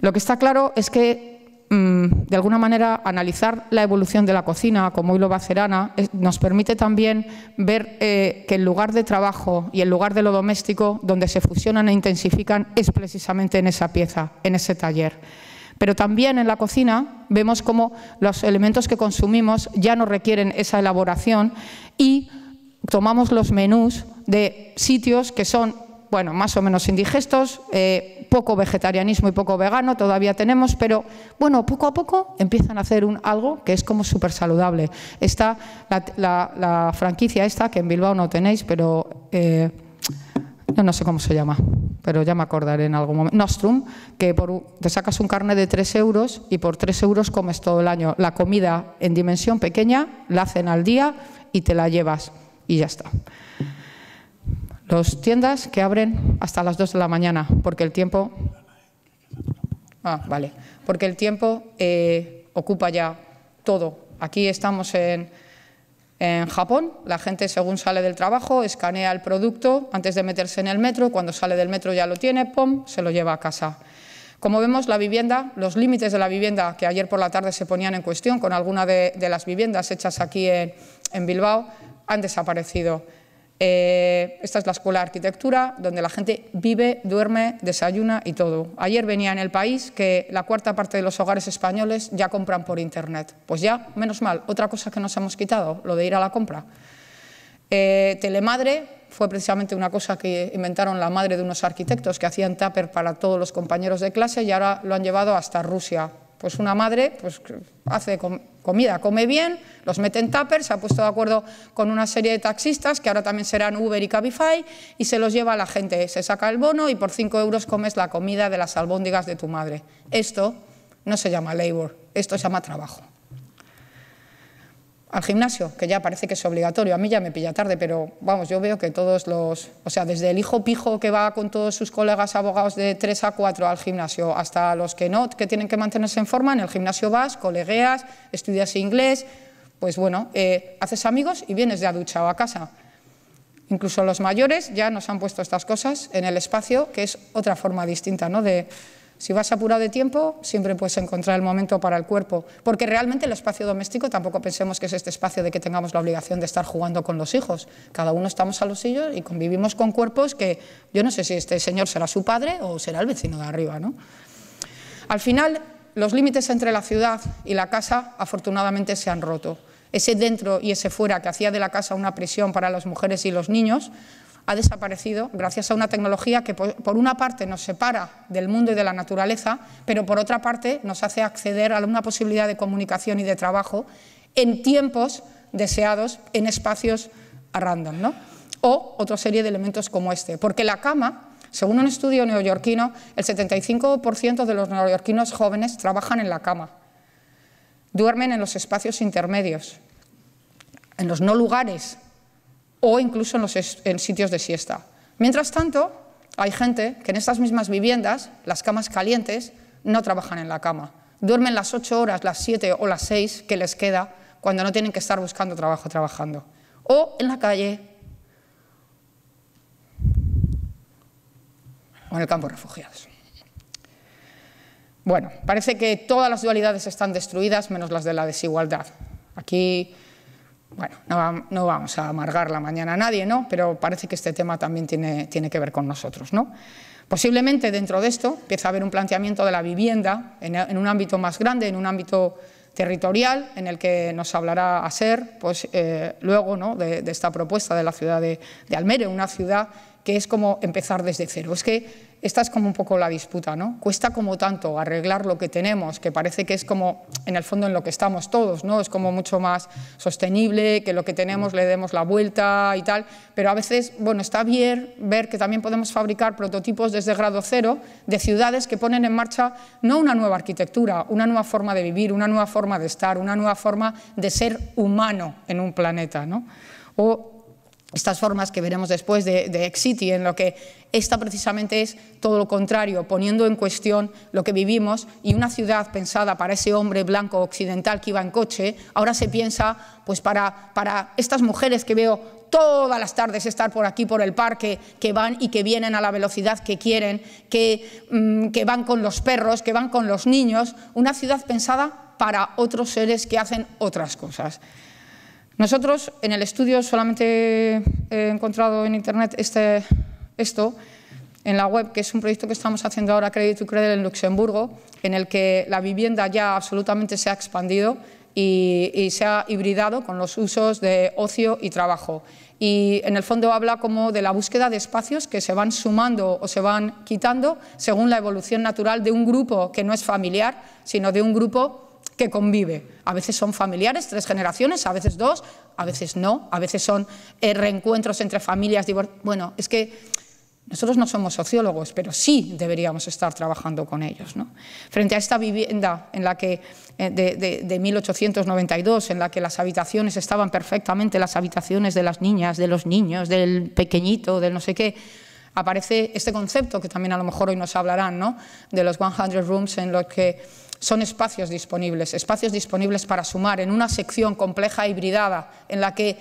Lo que está claro es que, de alguna manera, analizar la evolución de la cocina, como hoy lo va a hacer Ana, nos permite también ver que el lugar de trabajo y el lugar de lo doméstico, donde se fusionan e intensifican, es precisamente en esa pieza, en ese taller. Pero también en la cocina vemos cómo los elementos que consumimos ya no requieren esa elaboración y tomamos los menús de sitios que son, bueno, más o menos indigestos, poco vegetarianismo y poco vegano todavía tenemos, pero bueno, poco a poco empiezan a hacer algo que es como súper saludable. Está la franquicia esta, que en Bilbao no tenéis, pero no sé cómo se llama, pero ya me acordaré en algún momento. Nostrum, que te sacas un carnet de 3 euros y por 3 euros comes todo el año. La comida en dimensión pequeña, la hacen al día y te la llevas y ya está. Las tiendas que abren hasta las 2 de la mañana, porque el tiempo... vale. Porque el tiempo ocupa ya todo. Aquí estamos en Japón, la gente según sale del trabajo escanea el producto antes de meterse en el metro, cuando sale del metro ya lo tiene, ¡pum!, se lo lleva a casa. Como vemos, la vivienda, los límites de la vivienda que ayer por la tarde se ponían en cuestión con alguna de las viviendas hechas aquí en Bilbao, han desaparecido. Esta es la Escuela de Arquitectura, donde la gente vive, duerme, desayuna y todo. Ayer venía en El País que la 1/4 parte de los hogares españoles ya compran por Internet. Pues ya, menos mal, otra cosa que nos hemos quitado, lo de ir a la compra. Telemadre fue precisamente una cosa que inventaron la madre de unos arquitectos que hacían tupper para todos los compañeros de clase y ahora lo han llevado hasta Rusia. Pues una madre pues, hace comida, come bien, los mete en tupper, se ha puesto de acuerdo con una serie de taxistas que ahora también serán Uber y Cabify y se los lleva a la gente. Se saca el bono y por 5 euros comes la comida de las albóndigas de tu madre. Esto no se llama labor, esto se llama trabajo. Al gimnasio, que ya parece que es obligatorio, a mí ya me pilla tarde, pero vamos, yo veo que todos o sea, desde el hijo pijo que va con todos sus colegas abogados de 3 a 4 al gimnasio, hasta los que no, que tienen que mantenerse en forma, en el gimnasio vas, colegueas, estudias inglés, pues bueno, haces amigos y vienes ya duchado a casa. Incluso los mayores ya nos han puesto estas cosas en el espacio, que es otra forma distinta, ¿no? Si vas apurado de tiempo, siempre puedes encontrar el momento para el cuerpo. Porque realmente el espacio doméstico tampoco pensemos que es este espacio de que tengamos la obligación de estar jugando con los hijos. Cada uno estamos a los suyos y convivimos con cuerpos que yo no sé si este señor será su padre o será el vecino de arriba, ¿no? Al final, los límites entre la ciudad y la casa afortunadamente se han roto. Ese dentro y ese fuera que hacía de la casa una prisión para las mujeres y los niños, ha desaparecido gracias a una tecnología que, por una parte, nos separa del mundo y de la naturaleza, pero por otra parte nos hace acceder a una posibilidad de comunicación y de trabajo en tiempos deseados, en espacios a random, ¿no? O otra serie de elementos como este, porque la cama, según un estudio neoyorquino, el 75% de los neoyorquinos jóvenes trabajan en la cama, duermen en los espacios intermedios, en los no lugares o incluso en sitios de siesta. Mientras tanto, hay gente que en estas mismas viviendas, las camas calientes, no trabajan en la cama. Duermen las 8 horas, las 7 o las 6 que les queda cuando no tienen que estar buscando trabajo trabajando. O en la calle o en el campo de refugiados. Bueno, parece que todas las dualidades están destruidas menos las de la desigualdad. Aquí, bueno, no vamos a amargar la mañana a nadie, ¿no? Pero parece que este tema también tiene que ver con nosotros, ¿no? Posiblemente dentro de esto empieza a haber un planteamiento de la vivienda en un ámbito más grande, en un ámbito territorial, en el que nos hablará Asier, pues, luego, ¿no?, de esta propuesta de la ciudad de Almere, una ciudad que es como empezar desde cero. Es que esta es como un poco la disputa, ¿no? Cuesta como tanto arreglar lo que tenemos, que parece que es como, en el fondo, en lo que estamos todos, ¿no? Es como mucho más sostenible, que lo que tenemos le demos la vuelta y tal, pero a veces, bueno, está bien ver que también podemos fabricar prototipos desde grado cero de ciudades que ponen en marcha no una nueva arquitectura, una nueva forma de vivir, una nueva forma de estar, una nueva forma de ser humano en un planeta, ¿no? O estas formas que veremos después de X-City, en lo que esta precisamente es todo lo contrario, poniendo en cuestión lo que vivimos, y una ciudad pensada para ese hombre blanco occidental que iba en coche, ahora se piensa pues para estas mujeres que veo todas las tardes estar por aquí, por el parque, que van y que vienen a la velocidad que quieren, que van con los perros, que van con los niños, una ciudad pensada para otros seres que hacen otras cosas. Nosotros en el estudio solamente he encontrado en internet esto en la web, que es un proyecto que estamos haciendo ahora, Credit to Credit, en Luxemburgo, en el que la vivienda ya absolutamente se ha expandido y se ha hibridado con los usos de ocio y trabajo. Y en el fondo habla como de la búsqueda de espacios que se van sumando o se van quitando según la evolución natural de un grupo que no es familiar, sino de un grupo que convive. A veces son familiares, 3 generaciones, a veces 2, a veces no, a veces son reencuentros entre familias. Bueno, es que nosotros no somos sociólogos, pero sí deberíamos estar trabajando con ellos, ¿no? Frente a esta vivienda en la que, de 1892, en la que las habitaciones estaban perfectamente, las habitaciones de las niñas, de los niños, del pequeñito, del no sé qué, aparece este concepto que también a lo mejor hoy nos hablarán, ¿no?, de los 100 rooms, en los que son espacios disponibles para sumar en una sección compleja e hibridada, en la que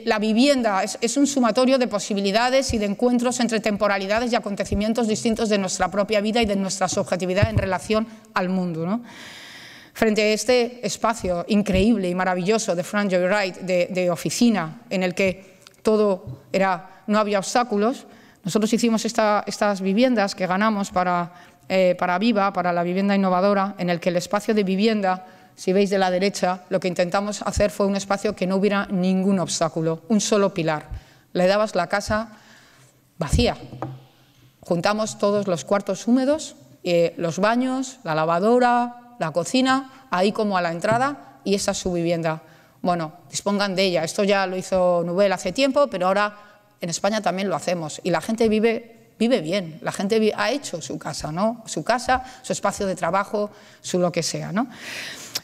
la vivienda es un sumatorio de posibilidades y de encuentros entre temporalidades y acontecimientos distintos de nuestra propia vida y de nuestra subjetividad en relación al mundo, ¿no? Frente a este espacio increíble y maravilloso de Frank Lloyd Wright, de oficina, en el que todo no había obstáculos, nosotros hicimos estas viviendas que ganamos para Viva, para la vivienda innovadora, en el que el espacio de vivienda, si veis de la derecha, lo que intentamos hacer fue un espacio que no hubiera ningún obstáculo, un solo pilar. Le dabas la casa vacía. Juntamos todos los cuartos húmedos, los baños, la lavadora, la cocina, ahí como a la entrada, y esa es su vivienda. Bueno, dispongan de ella. Esto ya lo hizo Nouvel hace tiempo, pero ahora en España también lo hacemos. Y la gente vive bien, la gente ha hecho su casa, ¿no? Su casa, su espacio de trabajo, su lo que sea, ¿no?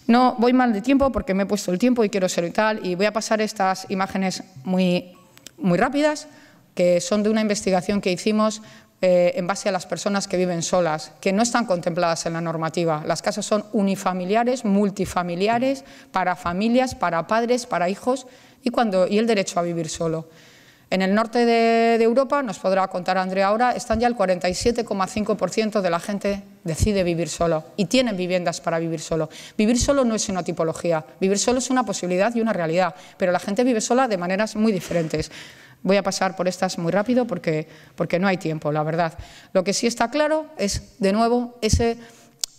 No voy mal de tiempo porque me he puesto el tiempo y quiero ser y tal, y voy a pasar estas imágenes muy rápidas, que son de una investigación que hicimos en base a las personas que viven solas, que no están contempladas en la normativa. Las casas son unifamiliares, multifamiliares, para familias, para padres, para hijos, y el derecho a vivir solo. En el norte de Europa, nos podrá contar Andrea ahora, están ya el 47,5% de la gente decide vivir solo y tienen viviendas para vivir solo. Vivir solo no es una tipología, vivir solo es una posibilidad y una realidad, pero la gente vive sola de maneras muy diferentes. Voy a pasar por estas muy rápido porque no hay tiempo, la verdad. Lo que sí está claro es, de nuevo,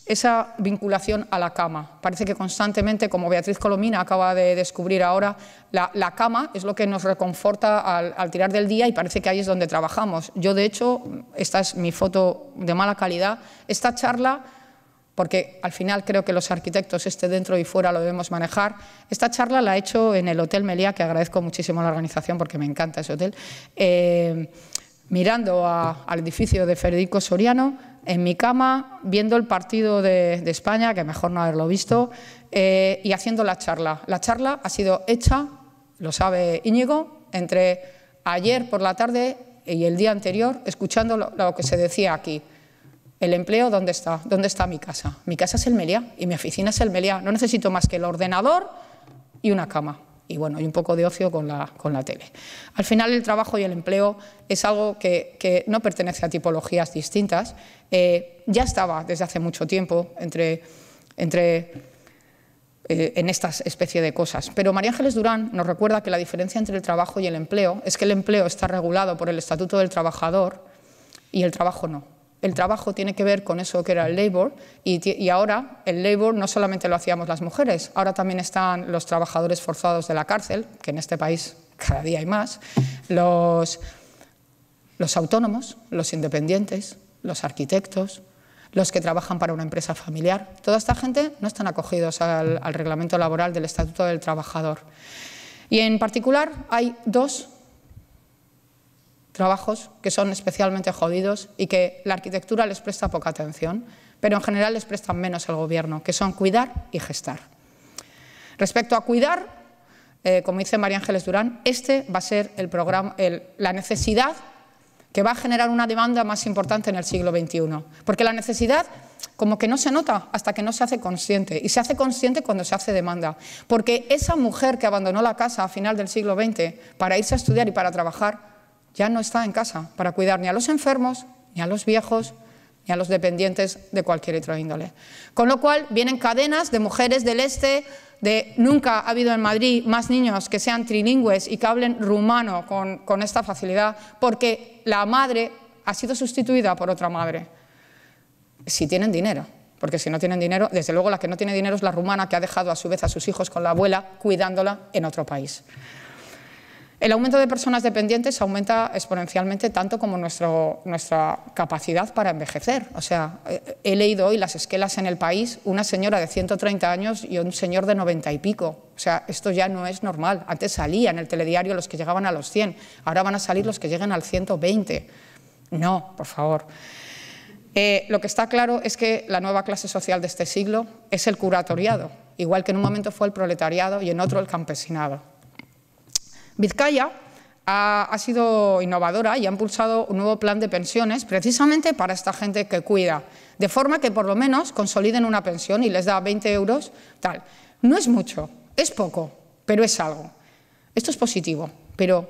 esa vinculación a la cama. Parece que constantemente, como Beatriz Colomina acaba de descubrir ahora, la cama es lo que nos reconforta al tirar del día y parece que ahí es donde trabajamos. Yo, de hecho, esta es mi foto de mala calidad, esta charla, porque al final creo que los arquitectos dentro y fuera lo debemos manejar, esta charla la he hecho en el Hotel Meliá, que agradezco muchísimo a la organización porque me encanta ese hotel, mirando al edificio de Federico Soriano, en mi cama, viendo el partido de España, que mejor no haberlo visto, y haciendo la charla. La charla ha sido hecha, lo sabe Íñigo, entre ayer por la tarde y el día anterior, escuchando lo que se decía aquí. El empleo, ¿dónde está? ¿Dónde está mi casa? Mi casa es el Meliá y mi oficina es el Meliá. No necesito más que el ordenador y una cama. Y bueno, y un poco de ocio con la tele. Al final, el trabajo y el empleo es algo que no pertenece a tipologías distintas. Ya estaba desde hace mucho tiempo en esta especie de cosas. Pero María Ángeles Durán nos recuerda que la diferencia entre el trabajo y el empleo es que el empleo está regulado por el Estatuto del Trabajador y el trabajo no. El trabajo tiene que ver con eso que era el labor y ahora el labor no solamente lo hacíamos las mujeres, ahora también están los trabajadores forzados de la cárcel, que en este país cada día hay más, los autónomos, los independientes, los arquitectos, los que trabajan para una empresa familiar. Toda esta gente no están acogidos al reglamento laboral del Estatuto del Trabajador. Y en particular hay dos trabajos que son especialmente jodidos y que la arquitectura les presta poca atención, pero en general les prestan menos el gobierno, que son cuidar y gestar. Respecto a cuidar, como dice María Ángeles Durán, va a ser el programa, la necesidad que va a generar una demanda más importante en el siglo XXI. Porque la necesidad como que no se nota hasta que no se hace consciente, y se hace consciente cuando se hace demanda. Porque esa mujer que abandonó la casa a final del siglo XX para irse a estudiar y para trabajar, ya no está en casa para cuidar ni a los enfermos, ni a los viejos, ni a los dependientes de cualquier otra índole. Con lo cual, vienen cadenas de mujeres del este, nunca ha habido en Madrid más niños que sean trilingües y que hablen rumano con esta facilidad, porque la madre ha sido sustituida por otra madre. Si tienen dinero, porque si no tienen dinero, desde luego la que no tiene dinero es la rumana que ha dejado a su vez a sus hijos con la abuela cuidándola en otro país. El aumento de personas dependientes aumenta exponencialmente tanto como nuestra capacidad para envejecer. O sea, he leído hoy las esquelas en El País, una señora de 130 años y un señor de 90 y pico. O sea, esto ya no es normal. Antes salía en el telediario los que llegaban a los 100, ahora van a salir los que lleguen al 120. No, por favor. Lo que está claro es que la nueva clase social de este siglo es el curatoriado, igual que en un momento fue el proletariado y en otro el campesinado. Vizcaya ha sido innovadora y ha impulsado un nuevo plan de pensiones precisamente para esta gente que cuida, de forma que por lo menos consoliden una pensión y les da 20 euros, tal. No es mucho, es poco, pero es algo. Esto es positivo, pero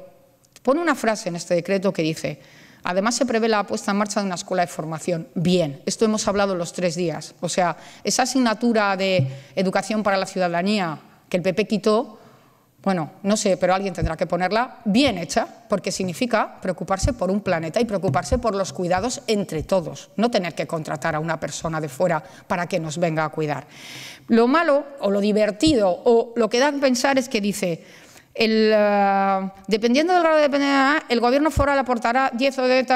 pone una frase en este decreto que dice: además se prevé la puesta en marcha de una escuela de formación. Bien, esto hemos hablado los 3 días. O sea, esa asignatura de educación para la ciudadanía que el PP quitó, bueno, no sé, pero alguien tendrá que ponerla bien hecha, porque significa preocuparse por un planeta y preocuparse por los cuidados entre todos, no tener que contratar a una persona de fuera para que nos venga a cuidar. Lo malo, o lo divertido, o lo que da a pensar es que dice: dependiendo del grado de dependencia, el gobierno foral aportará 10 o de...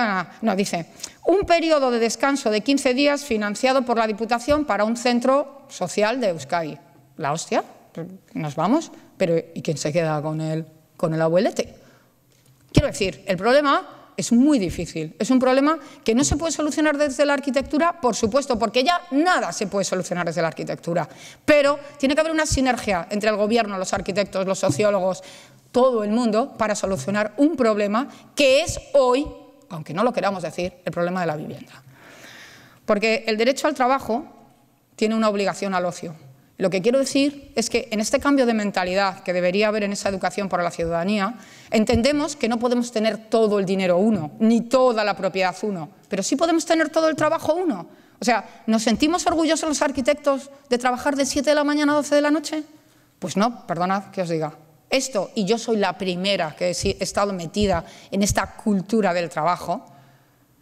No, dice, un periodo de descanso de 15 días financiado por la Diputación para un centro social de Euskadi. La hostia, nos vamos, pero ¿y quién se queda con el abuelete? Quiero decir, el problema es muy difícil, es un problema que no se puede solucionar desde la arquitectura, por supuesto, porque ya nada se puede solucionar desde la arquitectura, pero tiene que haber una sinergia entre el gobierno, los arquitectos, los sociólogos, todo el mundo, para solucionar un problema que es hoy, aunque no lo queramos decir, el problema de la vivienda. Porque el derecho al trabajo tiene una obligación al ocio. Lo que quiero decir es que en este cambio de mentalidad que debería haber en esa educación para la ciudadanía, entendemos que no podemos tener todo el dinero uno, ni toda la propiedad uno, pero sí podemos tener todo el trabajo uno. O sea, ¿nos sentimos orgullosos los arquitectos de trabajar de 7 de la mañana a 12 de la noche? Pues no, perdonad que os diga. Esto, y yo soy la primera que he estado metida en esta cultura del trabajo,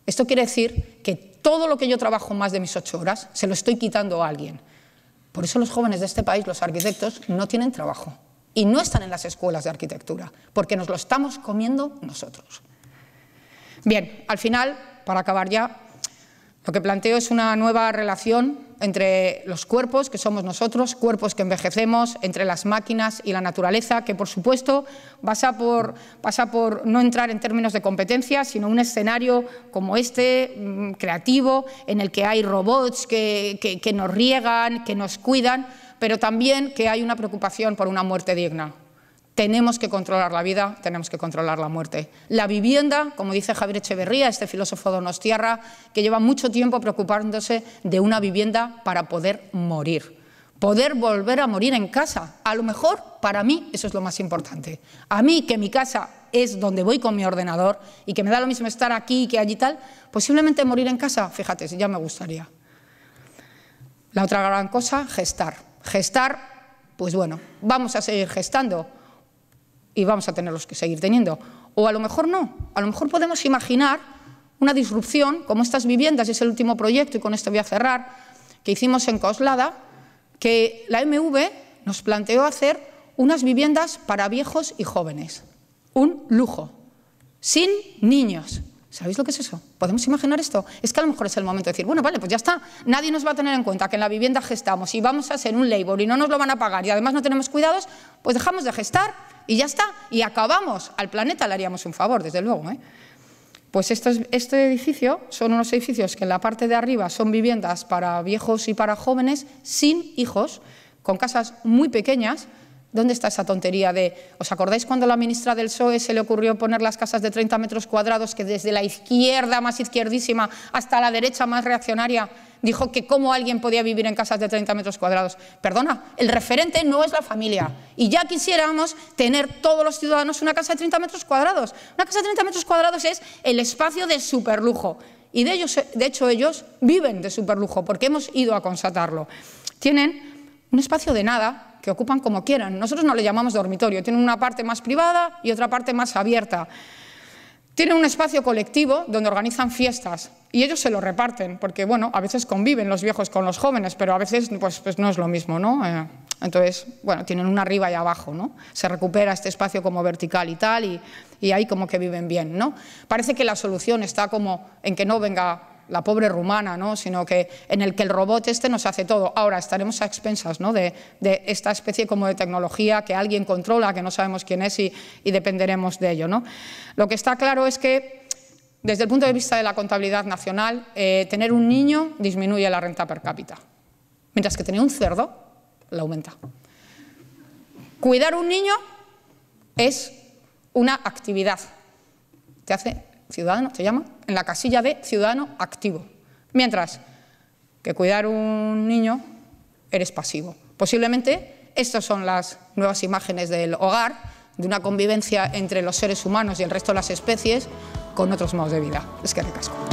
esto quiere decir que todo lo que yo trabajo más de mis 8 horas se lo estoy quitando a alguien. Por eso los jóvenes de este país, los arquitectos, no tienen trabajo y no están en las escuelas de arquitectura, porque nos lo estamos comiendo nosotros. Bien, al final, para acabar ya, lo que planteo es una nueva relación entre los cuerpos, que somos nosotros, cuerpos que envejecemos, entre las máquinas y la naturaleza, que por supuesto pasa por no entrar en términos de competencia, sino un escenario como este, creativo, en el que hay robots que nos riegan, que nos cuidan, pero también que hay una preocupación por una muerte digna. Tenemos que controlar la vida, tenemos que controlar la muerte. La vivienda, como dice Javier Echeverría, este filósofo donostiarra, que lleva mucho tiempo preocupándose de una vivienda para poder morir. Poder volver a morir en casa. A lo mejor, para mí, eso es lo más importante. A mí, que mi casa es donde voy con mi ordenador y que me da lo mismo estar aquí que allí tal, posiblemente morir en casa, fíjate, ya me gustaría. La otra gran cosa, gestar. Gestar, pues bueno, vamos a seguir gestando. Y vamos a tenerlos que seguir teniendo. O a lo mejor no, a lo mejor podemos imaginar una disrupción, como estas viviendas, y es el último proyecto, y con esto voy a cerrar, que hicimos en Coslada, que la MV nos planteó hacer unas viviendas para viejos y jóvenes. Un lujo, sin niños. ¿Sabéis lo que es eso? ¿Podemos imaginar esto? Es que a lo mejor es el momento de decir, bueno, vale, pues ya está, nadie nos va a tener en cuenta que en la vivienda gestamos y vamos a ser un labor y no nos lo van a pagar y además no tenemos cuidados, pues dejamos de gestar y ya está, y acabamos. Al planeta le haríamos un favor, desde luego, ¿eh? Pues este edificio son unos edificios que en la parte de arriba son viviendas para viejos y para jóvenes sin hijos, con casas muy pequeñas. ¿Dónde está esa tontería de... ¿Os acordáis cuando a la ministra del PSOE se le ocurrió poner las casas de 30 metros cuadrados, que desde la izquierda más izquierdísima hasta la derecha más reaccionaria dijo que cómo alguien podía vivir en casas de 30 metros cuadrados? Perdona, el referente no es la familia. Y ya quisiéramos tener todos los ciudadanos una casa de 30 metros cuadrados. Una casa de 30 metros cuadrados es el espacio de superlujo. Y de hecho ellos viven de superlujo, porque hemos ido a constatarlo. Tienen un espacio de nada, que ocupan como quieran. Nosotros no le llamamos dormitorio, tienen una parte más privada y otra parte más abierta. Tienen un espacio colectivo donde organizan fiestas y ellos se lo reparten, porque bueno, a veces conviven los viejos con los jóvenes, pero a veces pues no es lo mismo, ¿no? Entonces, bueno, tienen una arriba y abajo, ¿no? Se recupera este espacio como vertical y tal, y ahí como que viven bien, ¿no? Parece que la solución está como en que no venga la pobre rumana, ¿no? Sino que en el que el robot nos hace todo. Ahora estaremos a expensas, ¿no? de esta especie como de tecnología que alguien controla, que no sabemos quién es y dependeremos de ello, ¿no? Lo que está claro es que, desde el punto de vista de la contabilidad nacional, tener un niño disminuye la renta per cápita, mientras que tener un cerdo la aumenta. Cuidar un niño es una actividad, te hace ciudadano, te llama, en la casilla de ciudadano activo. Mientras que cuidar un niño, eres pasivo. Posiblemente estas son las nuevas imágenes del hogar, de una convivencia entre los seres humanos y el resto de las especies con otros modos de vida. Es que ricasco.